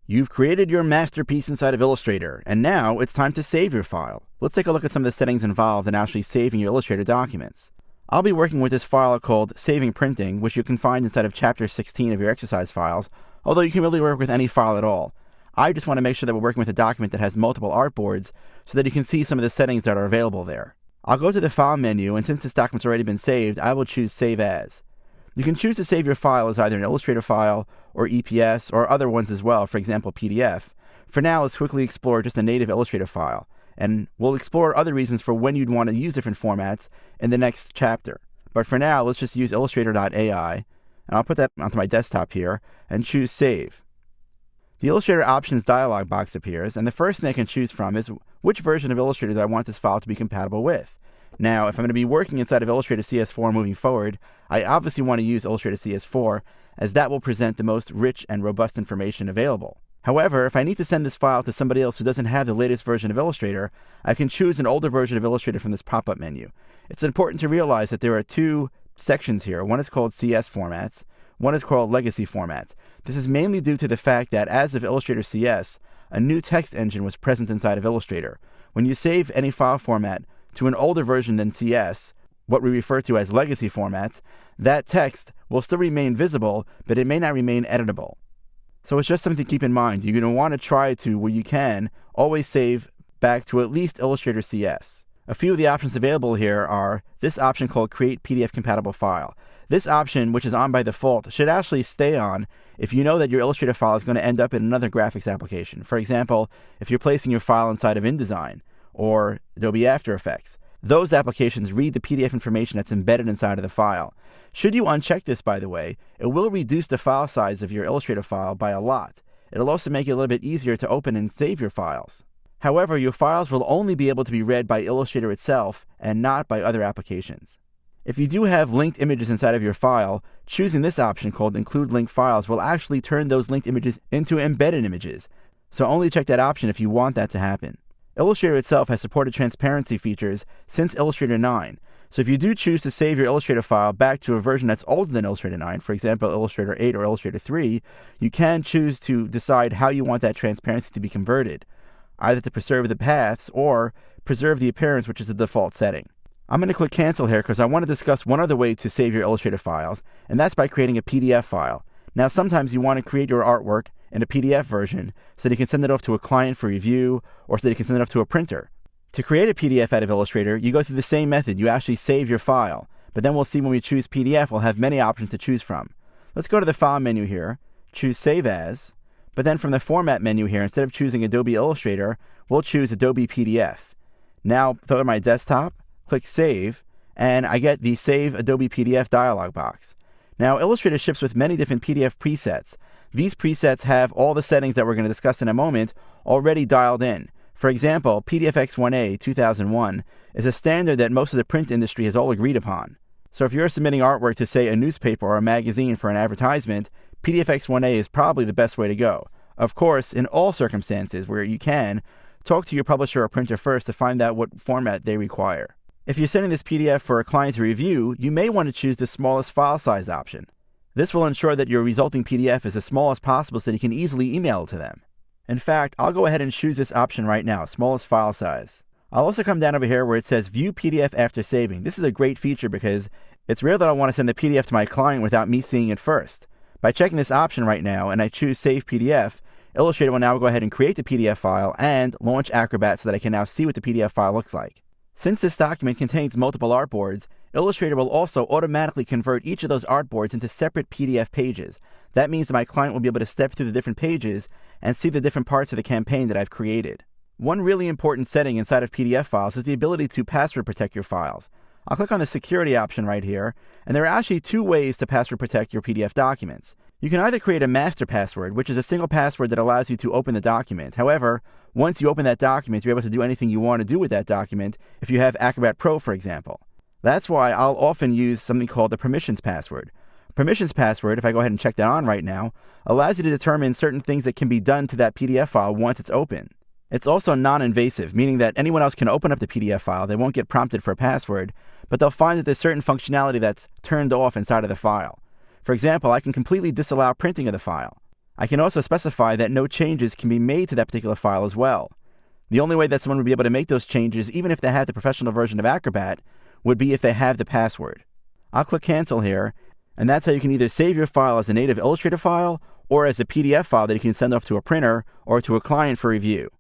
You've created your masterpiece inside of Illustrator, and now it's time to save your file. Let's take a look at some of the settings involved in actually saving your Illustrator documents. I'll be working with this file called Saving Printing, which you can find inside of Chapter 16 of your exercise files, although you can really work with any file at all. I just want to make sure that we're working with a document that has multiple artboards so that you can see some of the settings that are available there. I'll go to the File menu, and since this document's already been saved, I will choose Save As. You can choose to save your file as either an Illustrator file or EPS or other ones as well, for example PDF. For now, let's quickly explore just a native Illustrator file, and we'll explore other reasons for when you'd want to use different formats in the next chapter. But for now, let's just use Illustrator.ai, and I'll put that onto my desktop here and choose Save. The Illustrator Options dialog box appears, and the first thing I can choose from is which version of Illustrator do I want this file to be compatible with. Now, if I'm going to be working inside of Illustrator CS4 moving forward, I obviously want to use Illustrator CS4, as that will present the most rich and robust information available. However, if I need to send this file to somebody else who doesn't have the latest version of Illustrator, I can choose an older version of Illustrator from this pop-up menu. It's important to realize that there are two sections here. One is called CS formats, one is called legacy formats. This is mainly due to the fact that as of Illustrator CS, a new text engine was present inside of Illustrator. When you save any file format to an older version than CS, what we refer to as legacy formats, that text will still remain visible, but it may not remain editable. So it's just something to keep in mind. You're going to want to try to, where you can, always save back to at least Illustrator CS. A few of the options available here are this option called Create PDF Compatible File. This option, which is on by default, should actually stay on if you know that your Illustrator file is going to end up in another graphics application. For example, if you're placing your file inside of InDesign or Adobe After Effects. Those applications read the PDF information that's embedded inside of the file. Should you uncheck this, by the way, it will reduce the file size of your Illustrator file by a lot. It'll also make it a little bit easier to open and save your files. However, your files will only be able to be read by Illustrator itself and not by other applications. If you do have linked images inside of your file, choosing this option called Include Linked Files will actually turn those linked images into embedded images. So only check that option if you want that to happen. Illustrator itself has supported transparency features since Illustrator 9. So if you do choose to save your Illustrator file back to a version that's older than Illustrator 9, for example, Illustrator 8 or Illustrator 3, you can choose to decide how you want that transparency to be converted, either to preserve the paths or preserve the appearance, which is the default setting. I'm going to click Cancel here because I want to discuss one other way to save your Illustrator files, and that's by creating a PDF file. Now, sometimes you want to create your artwork in a PDF version so that you can send it off to a client for review or so that you can send it off to a printer. To create a PDF out of Illustrator, you go through the same method. You actually save your file, but then we'll see when we choose PDF, we'll have many options to choose from. Let's go to the File menu here, choose Save As, but then from the Format menu here, instead of choosing Adobe Illustrator, we'll choose Adobe PDF. Now, go to my desktop, click Save, and I get the Save Adobe PDF dialog box. Now, Illustrator ships with many different PDF presets. These presets have all the settings that we're going to discuss in a moment already dialed in. For example, PDFX1A 2001 is a standard that most of the print industry has all agreed upon. So if you're submitting artwork to, say, a newspaper or a magazine for an advertisement, PDFX1A is probably the best way to go. Of course, in all circumstances where you can, talk to your publisher or printer first to find out what format they require. If you're sending this PDF for a client to review, you may want to choose the smallest file size option. This will ensure that your resulting PDF is as small as possible so that you can easily email it to them. In fact, I'll go ahead and choose this option right now, smallest file size. I'll also come down over here where it says View PDF after saving. This is a great feature because it's rare that I want to send the PDF to my client without me seeing it first. By checking this option right now and I choose Save PDF, Illustrator will now go ahead and create the PDF file and launch Acrobat so that I can now see what the PDF file looks like. Since this document contains multiple artboards, Illustrator will also automatically convert each of those artboards into separate PDF pages. That means that my client will be able to step through the different pages and see the different parts of the campaign that I've created. One really important setting inside of PDF files is the ability to password protect your files. I'll click on the security option right here, and there are actually two ways to password protect your PDF documents. You can either create a master password, which is a single password that allows you to open the document. However, once you open that document, you're able to do anything you want to do with that document if you have Acrobat Pro, for example. That's why I'll often use something called the permissions password. Permissions password, if I go ahead and check that on right now, allows you to determine certain things that can be done to that PDF file once it's open. It's also non-invasive, meaning that anyone else can open up the PDF file. They won't get prompted for a password, but they'll find that there's certain functionality that's turned off inside of the file. For example, I can completely disallow printing of the file. I can also specify that no changes can be made to that particular file as well. The only way that someone would be able to make those changes, even if they have the professional version of Acrobat, would be if they have the password. I'll click Cancel here, and that's how you can either save your file as a native Illustrator file or as a PDF file that you can send off to a printer or to a client for review.